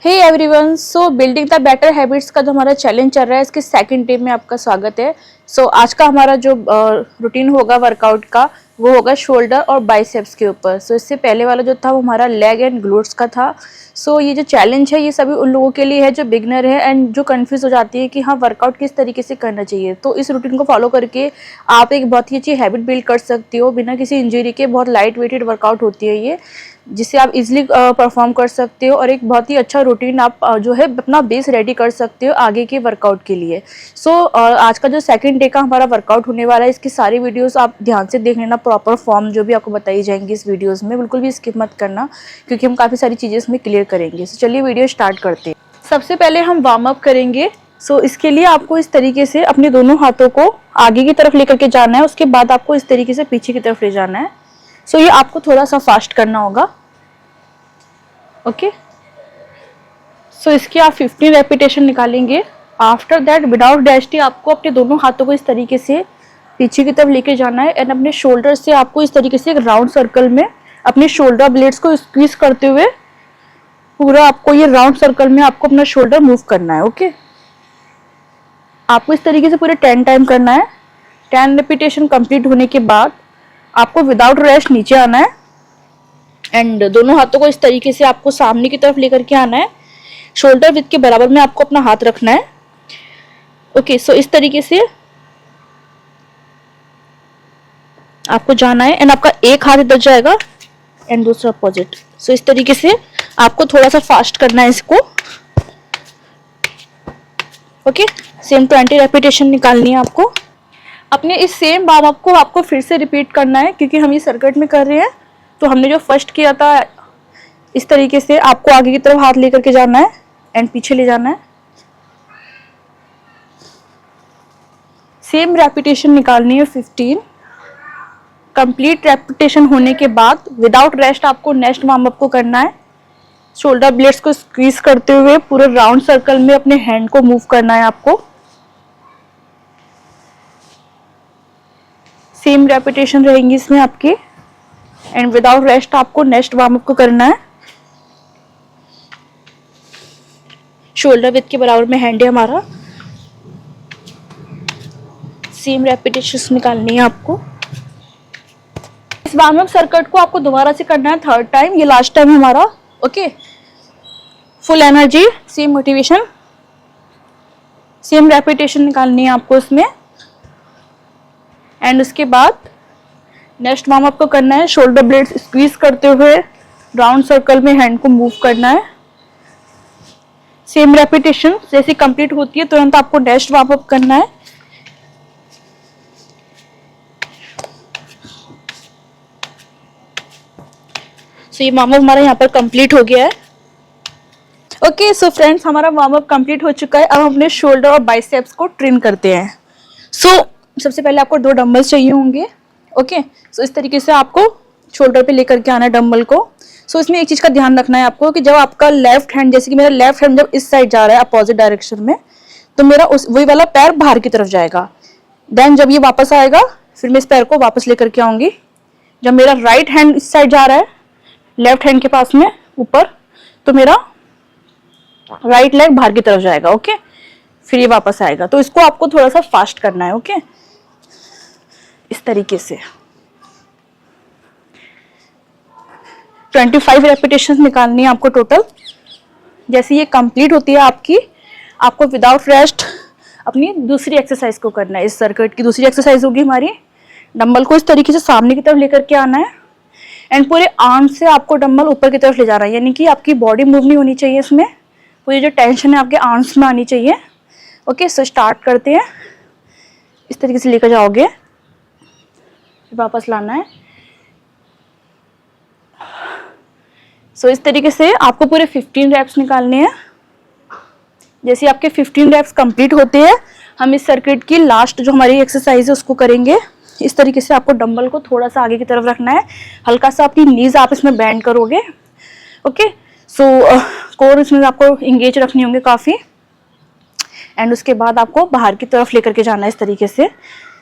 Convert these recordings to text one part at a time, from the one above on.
Hey everyone, so building the better habits का जो हमारा चैलेंज चल रहा है इसके सेकंड डे में आपका स्वागत है। सो आज का हमारा जो रूटीन होगा वर्कआउट का वो होगा शोल्डर और बाइसेप्स के ऊपर। सो इससे पहले वाला जो था वो हमारा लेग एंड ग्लूट्स का था। सो ये जो चैलेंज है ये सभी उन लोगों के लिए है जो बिगनर है एंड जो कंफ्यूज हो जाती है कि हाँ वर्कआउट किस तरीके से करना चाहिए। तो इस रूटीन को फॉलो करके आप एक बहुत ही अच्छी हैबिट बिल्ड कर सकती हो बिना किसी इंजरी के। बहुत लाइट वेटेड वर्कआउट होती है ये, जिससे आप इजीली परफॉर्म कर सकते हो और एक बहुत ही अच्छा रूटीन आप जो है अपना बेस रेडी कर सकते हो आगे के वर्कआउट के लिए। सो आज का जो सेकंड डे का हमारा वर्कआउट होने वाला है इसकी सारी वीडियोस आप ध्यान से देख लेना, प्रॉपर फॉर्म जो भी आपको बताई जाएंगी इस वीडियोस में बिल्कुल भी स्किप मत करना क्योंकि हम काफ़ी सारी चीज़ें इसमें क्लियर करेंगे। सो चलिए वीडियो स्टार्ट करते हैं। सबसे पहले हम वार्म अप करेंगे। सो इसके लिए आपको इस तरीके से अपने दोनों हाथों को आगे की तरफ लेकर के जाना है, उसके बाद आपको इस तरीके से पीछे की तरफ ले जाना है। सो ये आपको थोड़ा सा फास्ट करना होगा। ओके, सो इसकी आप 15 रेपिटेशन निकालेंगे। आफ्टर दैट विदाउट डैश आपको अपने दोनों हाथों को इस तरीके से पीछे की तरफ लेके जाना है एंड अपने शोल्डर से आपको इस तरीके से एक राउंड सर्कल में अपने शोल्डर ब्लेड्स को स्क्वीज करते हुए पूरा आपको ये राउंड सर्कल में आपको अपना शोल्डर मूव करना है। ओके, आपको इस तरीके से पूरे 10 टाइम करना है। 10 रेपिटेशन कंप्लीट होने के बाद आपको विदाउट रेस्ट नीचे आना है एंड दोनों हाथों को इस तरीके से आपको सामने की तरफ लेकर के आना है। शोल्डर विड्थ के बराबर में आपको अपना हाथ रखना है। ओके, सो इस तरीके से आपको जाना है एंड आपका एक हाथ इधर जाएगा एंड दूसरा अपोजिट। सो इस तरीके से आपको थोड़ा सा फास्ट करना है इसको। ओके, सेम 20 रेपिटेशन निकालनी है आपको। अपने इस सेम वार्म अप को आपको फिर से रिपीट करना है क्योंकि हम ये सर्किट में कर रहे हैं। तो हमने जो फर्स्ट किया था इस तरीके से आपको आगे की तरफ हाथ लेकर के जाना है एंड पीछे ले जाना है। सेम रेपिटेशन निकालनी है 15। कंप्लीट रेपिटेशन होने के बाद विदाउट रेस्ट आपको नेक्स्ट वार्म अप को करना है। शोल्डर ब्लेड्स को स्क्वीज करते हुए पूरे राउंड सर्कल में अपने हैंड को मूव करना है आपको। सेम रेपिटेशन रहेंगी इसमें आपकी एंड विदाउट रेस्ट आपको नेक्स्ट वार्म अप को करना है। शोल्डर विड्थ के बराबर में हैंड है हमारा। सेम रेपिटेशन निकालनी है आपको। इस वार्म अप सर्किट को आपको दोबारा से करना है 3rd टाइम, ये लास्ट टाइम हमारा। Okay, full energy, same motivation, same repetition निकालनी है आपको इसमें एंड उसके बाद नेक्स्ट वार्म अप को करना है। शोल्डर ब्लेड स्क्वीज करते हुए राउंड सर्कल में हैंड को मूव करना है। सेम रेपिटेशन जैसे कंप्लीट होती है तुरंत आपको नेक्स्ट वार्म अप करना है। सो ये वार्म अप हमारा यहाँ पर कंप्लीट हो गया है। ओके, सो फ्रेंड्स हमारा वार्म अप कंप्लीट हो चुका है। अब हम अपने शोल्डर और बाइसेप्स को ट्रेन करते हैं। सो सबसे पहले आपको 2 डंबल्स चाहिए होंगे। ओके, सो इस तरीके से आपको शोल्डर पे लेकर के आना है डंबल को। सो इसमें एक चीज का ध्यान रखना है आपको कि जब आपका लेफ्ट हैंड, जैसे कि मेरा लेफ्ट हैंड जब इस साइड जा रहा है अपोजिट डायरेक्शन में, तो मेरा वही वाला पैर बाहर की तरफ जाएगा। देन जब ये वापस आएगा फिर मैं इस पैर को वापस लेकर के आऊंगी। जब मेरा राइट हैंड इस साइड जा रहा है लेफ्ट हैंड के पास में ऊपर, तो मेरा राइट लेग बाहर की तरफ जाएगा। ओके, फिर ये वापस आएगा। तो इसको आपको थोड़ा सा फास्ट करना है। ओके, इस तरीके से 25 रेपिटेशन निकालनी है आपको टोटल। जैसे ये कंप्लीट होती है आपको विदाउट रेस्ट अपनी दूसरी एक्सरसाइज को करना है। इस सर्किट की दूसरी एक्सरसाइज होगी हमारी, डंबल को इस तरीके से सामने की तरफ लेकर के आना है एंड पूरे आर्म से आपको डंबल ऊपर की तरफ ले जाना है, यानी कि आपकी बॉडी मूव नहीं होनी चाहिए इसमें। पूरी जो टेंशन है आपके आर्म्स में आनी चाहिए। ओके, सो स्टार्ट करते हैं। इस तरीके से लेकर जाओगे, वापस लाना है। सो इस तरीके से आपको पूरे 15 रैप्स निकालने हैं। जैसे आपके 15 रैप्स कंप्लीट होते हैं हम इस सर्किट की लास्ट जो हमारी एक्सरसाइज है उसको करेंगे। इस तरीके से आपको डंबल को थोड़ा सा आगे की तरफ रखना है, हल्का सा अपनी नीज आप इसमें बैंड करोगे। ओके, सो कोर इसमें आपको इंगेज रखनी होंगे काफ़ी एंड उसके बाद आपको बाहर की तरफ लेकर के जाना है इस तरीके से।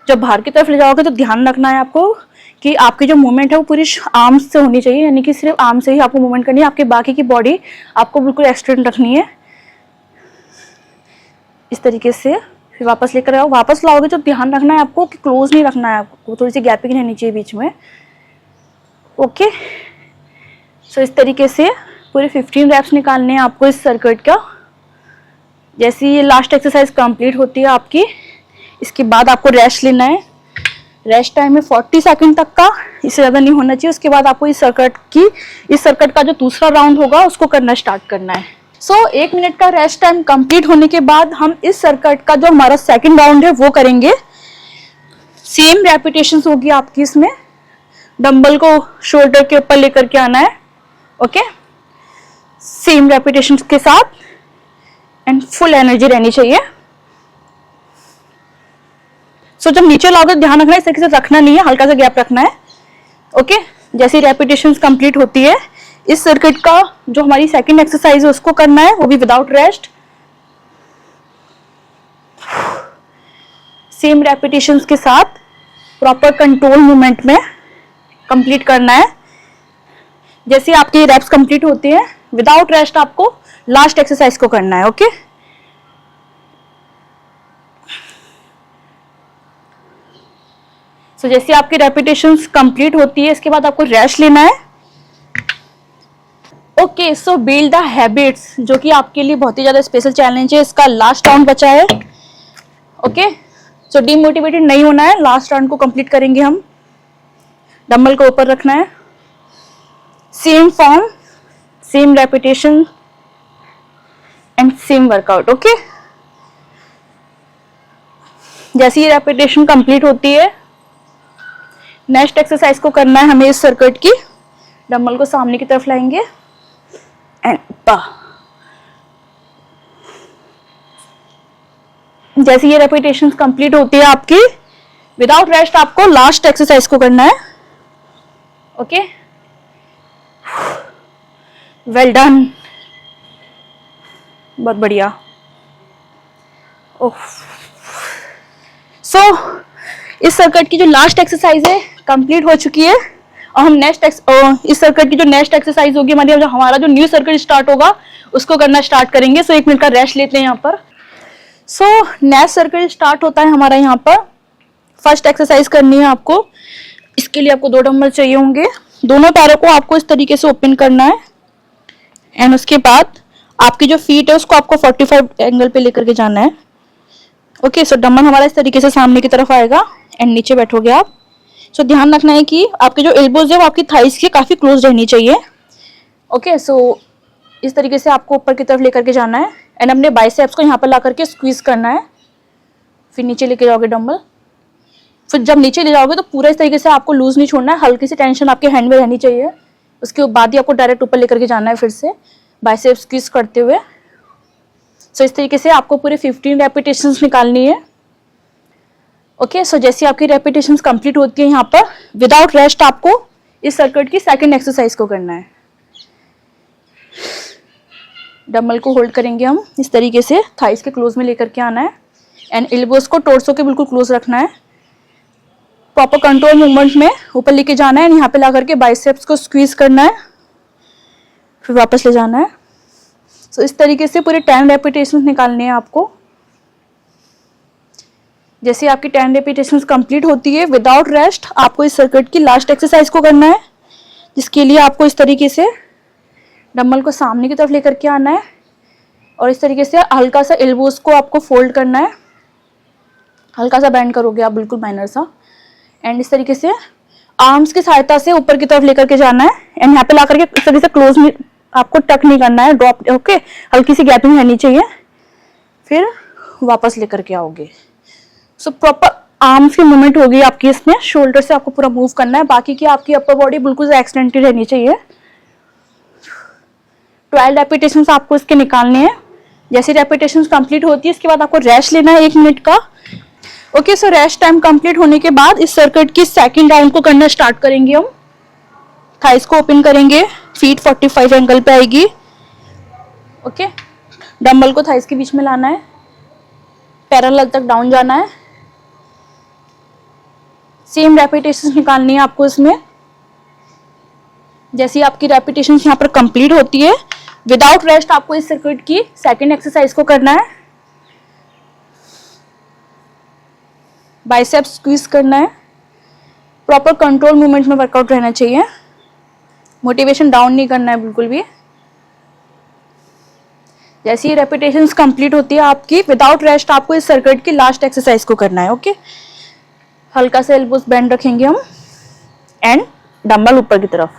जब बाहर की तरफ ले जाओगे तो ध्यान रखना है आपको कि आपकी जो मूवमेंट है वो पूरी आर्म्स से होनी चाहिए, यानी कि सिर्फ आर्म से ही आपको मूवमेंट करनी है, आपकी बाकी की बॉडी आपको बिल्कुल एक्सटेंड रखनी है इस तरीके से। फिर वापस लेकर आओ, वापस लाओगे तो ध्यान रखना है आपको कि क्लोज नहीं रखना है, आपको थोड़ी सी गैपिंग रहनी चाहिए बीच में। ओके, सो इस तरीके से पूरे 15 रैप्स निकालने हैं आपको इस सर्किट का। जैसे ये लास्ट एक्सरसाइज कंप्लीट होती है आपकी, इसके बाद आपको रेस्ट लेना है। रेस्ट टाइम है 40 सेकंड तक का, इससे ज़्यादा नहीं होना चाहिए। उसके बाद आपको इस सर्किट का जो दूसरा राउंड होगा उसको करना स्टार्ट करना है। सो 1 मिनट का रेस्ट टाइम कंप्लीट होने के बाद हम इस सर्किट का जो हमारा सेकंड राउंड है वो करेंगे। सेम रेपिटेशंस होगी आपकी इसमें। डंबल को शोल्डर के ऊपर लेकर के आना है। ओके, सेम रेपिटेशंस के साथ एंड फुल एनर्जी रहनी चाहिए। सो जब नीचे लाओगे ध्यान रखना है, इस तरीके से रखना नहीं है, हल्का सा गैप रखना है। ओके, जैसे रेपिटेशंस कंप्लीट होती है इस सर्किट का जो हमारी सेकंड एक्सरसाइज है उसको करना है, वो भी विदाउट रेस्ट। सेम रेपिटेशंस के साथ प्रॉपर कंट्रोल मूवमेंट में कंप्लीट करना है। जैसे आपके रेप्स कंप्लीट होते हैं विदाउट रेस्ट आपको लास्ट एक्सरसाइज को करना है। ओके, सो जैसे आपकी रेपिटेशंस कंप्लीट होती है इसके बाद आपको रेस्ट लेना है। Okay, so build the habits, जो कि आपके लिए बहुत ही ज्यादा स्पेशल चैलेंज है, इसका लास्ट राउंड बचा है। ओके, सो डीमोटिवेटेड नहीं होना है, लास्ट राउंड को कंप्लीट करेंगे हम। डंबल को ऊपर रखना है, same form, same repetition and same workout. Okay, जैसे ये रेपिटेशन कंप्लीट होती है नेक्स्ट एक्सरसाइज को करना है हमें इस सर्किट की। डंबल को सामने की तरफ लाएंगे एंड जैसे ये रेपिटेशंस कंप्लीट होती है आपकी विदाउट रेस्ट आपको लास्ट एक्सरसाइज को करना है। ओके, वेल डन, बहुत बढ़िया। सो इस सर्किट की जो लास्ट एक्सरसाइज है कंप्लीट हो चुकी है और हम इस सर्किट की जो नेक्स्ट एक्सरसाइज होगी हमारा जो न्यू सर्किट स्टार्ट होगा उसको करना स्टार्ट करेंगे। सो 1 मिनट का रेस्ट लेते हैं यहाँ पर। सो नेक्स्ट सर्किट स्टार्ट होता है हमारा यहाँ पर। फर्स्ट एक्सरसाइज करनी है आपको, इसके लिए आपको 2 डंबल चाहिए होंगे। दोनों पैरों को आपको इस तरीके से ओपन करना है एंड उसके बाद आपकी जो फीट है उसको आपको 45 एंगल पे लेकर के जाना है। ओके, सो डंबल हमारा इस तरीके से सामने की तरफ आएगा एंड नीचे बैठोगे आप। सो ध्यान रखना है कि आपके जो एल्बोज है वो आपकी थाइस के काफी क्लोज रहनी चाहिए। ओके, सो इस तरीके से आपको ऊपर की तरफ लेकर के जाना है एंड अपने बाइसेप्स को यहाँ पर ला करके स्क्वीज करना है। फिर नीचे लेके जाओगे डंबल। फिर जब नीचे ले जाओगे तो पूरा इस तरीके से आपको लूज नहीं छोड़ना है, हल्की सी टेंशन आपके हैंड में रहनी चाहिए। उसके बाद ही आपको डायरेक्ट ऊपर लेकर के जाना है फिर से बाइसेप्स स्क्वीज करते हुए। सो इस तरीके से आपको पूरे 15 रेपिटेशंस निकालनी है। ओके, सो जैसे आपकी रेपिटेशंस कंप्लीट होती है यहाँ पर विदाउट रेस्ट आपको इस सर्किट की सेकंड एक्सरसाइज को करना है। डंबल को होल्ड करेंगे हम इस तरीके से, थाइस के क्लोज में लेकर के आना है एंड एल्बोस को टोर्सो के बिल्कुल क्लोज रखना है। प्रॉपर कंट्रोल मूवमेंट में ऊपर लेके जाना है एंड यहाँ पे ला करके बाइसेप्स को स्क्वीज करना है, फिर वापस ले जाना है। सो इस तरीके से पूरे 10 रेपिटेशंस निकालने हैं आपको। जैसे आपकी 10 रेपिटेशंस कंप्लीट होती है विदाउट रेस्ट आपको इस सर्किट की लास्ट एक्सरसाइज को करना है, जिसके लिए आपको इस तरीके से डंबल को सामने की तरफ लेकर के आना है और इस तरीके से हल्का सा एल्बोस को आपको फोल्ड करना है। हल्का सा बेंड करोगे आप, बिल्कुल माइनर सा, एंड इस तरीके से आर्म्स की सहायता से ऊपर की तरफ लेकर के जाना है एंड यहाँ पे ला करके इस तरीके से क्लोज में आपको टक नहीं करना है, ड्रॉप। ओके, हल्की सी गैपिंग रहनी चाहिए, फिर वापस लेकर के आओगे। सो प्रॉपर आर्म्स की मूवमेंट होगी आपकी इसमें, शोल्डर से आपको पूरा मूव करना है, बाकी की आपकी अपर बॉडी बिल्कुल एक्सटेंडेड रहनी चाहिए। 12 रेपिटेशंस आपको इसके निकालने हैं। जैसे रेपिटेशंस कंप्लीट होती है इसके बाद आपको रेस्ट लेना है 1 मिनट का। Okay, so rest time complete होने के बाद इस सर्किट की सेकंड राउंड को करना स्टार्ट करेंगे हम। थाइस को ओपन करेंगे, फीट 45 एंगल पे आएगी। ओके, डंबल को थाइस के बीच में लाना है, पैरेलल तक डाउन जाना है, सेम रेपिटेशन निकालनी है आपको इसमें। जैसी आपकी रेपिटेशन यहाँ पर कंप्लीट होती है, विदाउट रेस्ट आपको इस सर्किट की सेकंड एक्सरसाइज को करना है। बाइसेप्स स्क्वीज करना है, प्रॉपर कंट्रोल मूवमेंट में वर्कआउट रहना चाहिए, मोटिवेशन डाउन नहीं करना है बिल्कुल भी। जैसे ही रेपिटेशंस कंप्लीट होती है आपकी, विदाउट रेस्ट आपको इस सर्किट की लास्ट एक्सरसाइज को करना है। ओके, हल्का सा एल्बोस बेंड रखेंगे हम एंड डंबल ऊपर की तरफ,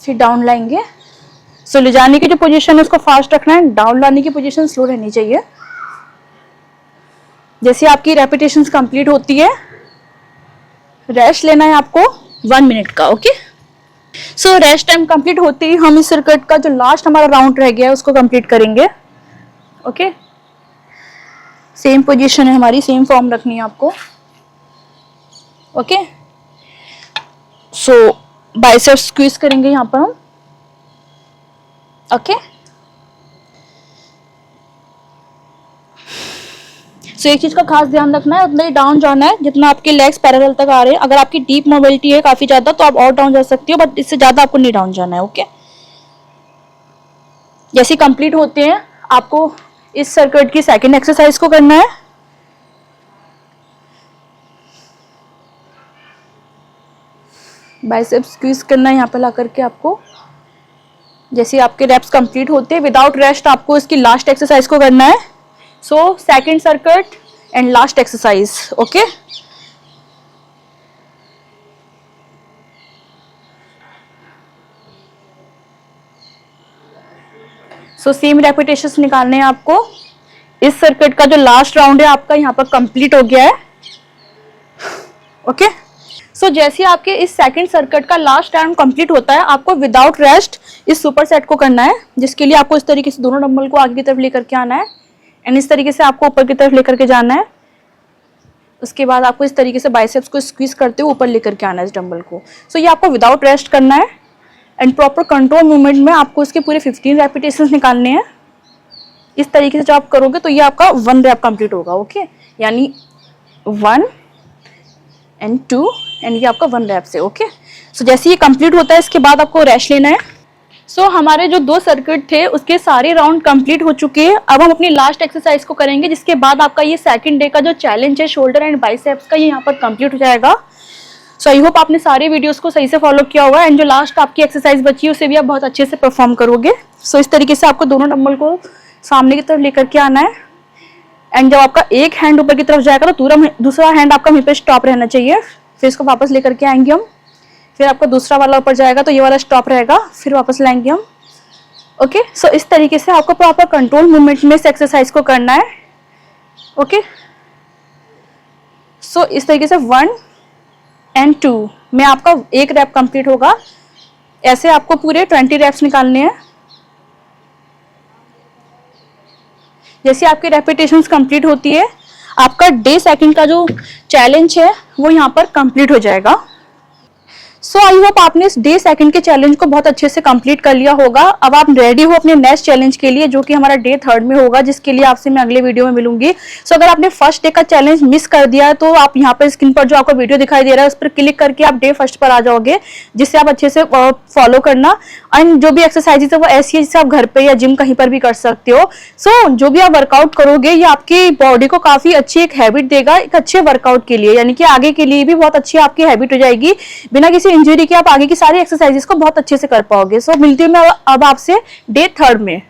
फिर डाउन लाएंगे। सो ले जाने की जो पोजीशन है उसको फास्ट रखना है, डाउन लाने की पोजीशन स्लो रहनी चाहिए। जैसे आपकी रेपिटेशंस कंप्लीट होती है, रेस्ट लेना है आपको 1 मिनट का। Okay, so rest time complete होते ही हम इस सर्किट का जो लास्ट हमारा राउंड रह गया है उसको कंप्लीट करेंगे। ओके, सेम पोजीशन है हमारी, सेम फॉर्म रखनी है आपको। ओके, सो बाइसेप्स स्क्वीज करेंगे यहाँ पर हम। ओके, सो एक चीज का खास ध्यान रखना है, उतना ही डाउन जाना है जितना आपके लेग्स पैरेलल तक आ रहे हैं। अगर आपकी डीप मोबिलिटी है काफी ज्यादा तो आप और डाउन जा सकती हो, बट इससे ज्यादा आपको नहीं डाउन जाना है। ओके, जैसे कंप्लीट होते हैं आपको इस सर्किट की सेकंड एक्सरसाइज को करना है। बाइसेप्स स्क्वीज करना है यहाँ पे ला करके आपको। जैसे आपके रेप्स कंप्लीट होते हैं, विदाउट रेस्ट आपको इसकी लास्ट एक्सरसाइज को करना है। So second circuit and last exercise. Okay, so same repetitions निकालने हैं आपको। इस सर्किट का जो लास्ट राउंड है आपका यहाँ पर कंप्लीट हो गया है। ओके, सो जैसे आपके इस सेकंड सर्किट का लास्ट राउंड कंप्लीट होता है, आपको विदाउट रेस्ट इस सुपर सेट को करना है, जिसके लिए आपको इस तरीके से दोनों डंबल को आगे की तरफ लेकर के आना है एंड इस तरीके से आपको ऊपर की तरफ लेकर के जाना है। उसके बाद आपको इस तरीके से बाइसेप्स को स्क्वीज करते हुए ऊपर लेकर के आना है इस डंबल को। सो ये आपको विदाउट रेस्ट करना है एंड प्रॉपर कंट्रोल मूवमेंट में आपको इसके पूरे 15 रेपिटेशंस निकालने हैं। इस तरीके से जब आप करोगे तो ये आपका 1 रैप कंप्लीट होगा। ओके, यानी 1 एंड 2 एंड ये आपका 1 रैप से। ओके, सो जैसे ये कंप्लीट होता है इसके बाद आपको रेस्ट लेना है। सो हमारे जो 2 सर्किट थे उसके सारे राउंड कंप्लीट हो चुके हैं। अब हम अपनी लास्ट एक्सरसाइज को करेंगे, जिसके बाद आपका ये सेकंड डे का जो चैलेंज है शोल्डर एंड बाइसेप्स का, ये यहाँ पर कंप्लीट हो जाएगा। सो आई होप आपने सारे वीडियोस को सही से फॉलो किया होगा एंड जो लास्ट आपकी एक्सरसाइज बची है उसे भी आप बहुत अच्छे से परफॉर्म करोगे। सो इस तरीके से आपको दोनों डंबल को सामने की तरफ लेकर के आना है एंड जब आपका एक हैंड ऊपर की तरफ जाएगा तो दूसरा हैंड आपका वहीं पे स्टॉप रहना चाहिए। फिर इसको वापस लेकर के आएंगे हम, फिर आपका दूसरा वाला ऊपर जाएगा तो ये वाला स्टॉप रहेगा, फिर वापस लाएंगे हम। ओके, सो इस तरीके से आपको प्रॉपर कंट्रोल मूवमेंट में इस एक्सरसाइज को करना है। ओके, सो इस तरीके से 1 एंड 2 में आपका 1 रैप कंप्लीट होगा। ऐसे आपको पूरे 20 रैप्स निकालने हैं। जैसे आपकी रेपिटेशंस कंप्लीट होती है, आपका डे सेकंड का जो चैलेंज है वो यहाँ पर कंप्लीट हो जाएगा। सो आई होप आपने इस डे सेकंड के चैलेंज को बहुत अच्छे से कंप्लीट कर लिया होगा। अब आप रेडी हो अपने नेक्स्ट चैलेंज के लिए, जो कि हमारा डे 3 में होगा, जिसके लिए आपसे मैं अगले वीडियो में मिलूंगी। सो अगर आपने फर्स्ट डे का चैलेंज मिस कर दिया है तो आप यहाँ पर स्क्रीन पर जो आपको वीडियो दिखाई दे रहा है उस पर क्लिक करके आप डे 1 पर आ जाओगे, जिससे आप अच्छे से फॉलो करना। एंड जो भी एक्सरसाइजेज है वो ऐसी है जिसे आप घर पे या जिम कहीं पर भी कर सकते हो। सो जो भी आप वर्कआउट करोगे ये आपकी बॉडी को काफी अच्छी एक हैबिट देगा एक अच्छे वर्कआउट के लिए, यानी कि आगे के लिए भी बहुत अच्छी आपकी हैबिट हो जाएगी। बिना किसी इंजरी के आप आगे की सारी एक्सरसाइजेस को बहुत अच्छे से कर पाओगे। सो मिलती हूँ मैं अब आपसे डे 3 में।